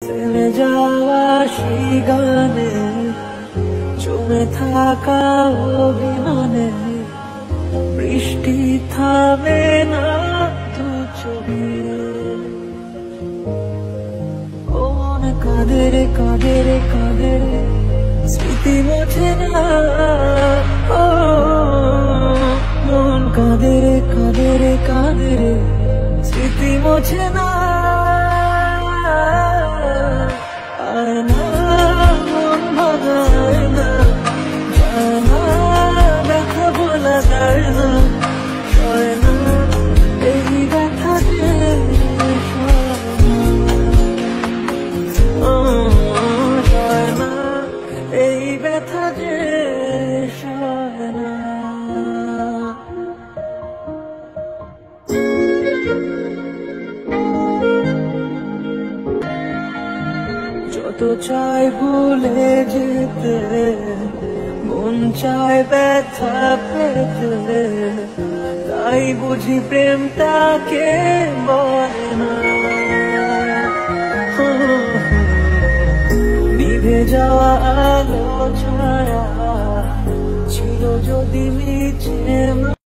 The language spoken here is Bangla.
থেমে যাওয়া সেই গানে জমে থাকা অভিমানে বৃষ্টি থামে না দু চোখে। ও মন কাঁদে রে কাঁদে রে কাঁদে রে স্মৃতি মোছে না। ও মন কাঁদে রে কাঁদে রে কাঁদে রে স্মৃতি মোছে না। আয় না মন ভাঙায় না, যায় না ব্যথা বলা যায় না, সয় না এই ব্যথা যে সয় না, এই ব্যথা যে সয় না। যত চাই ভুলে যেতে, মন চায় ব্যথা পেতে, তাই বুঝি প্রেম তাকে বলে না। নিভে যাওয়া আলো ছায়া ছিল যদি মিছে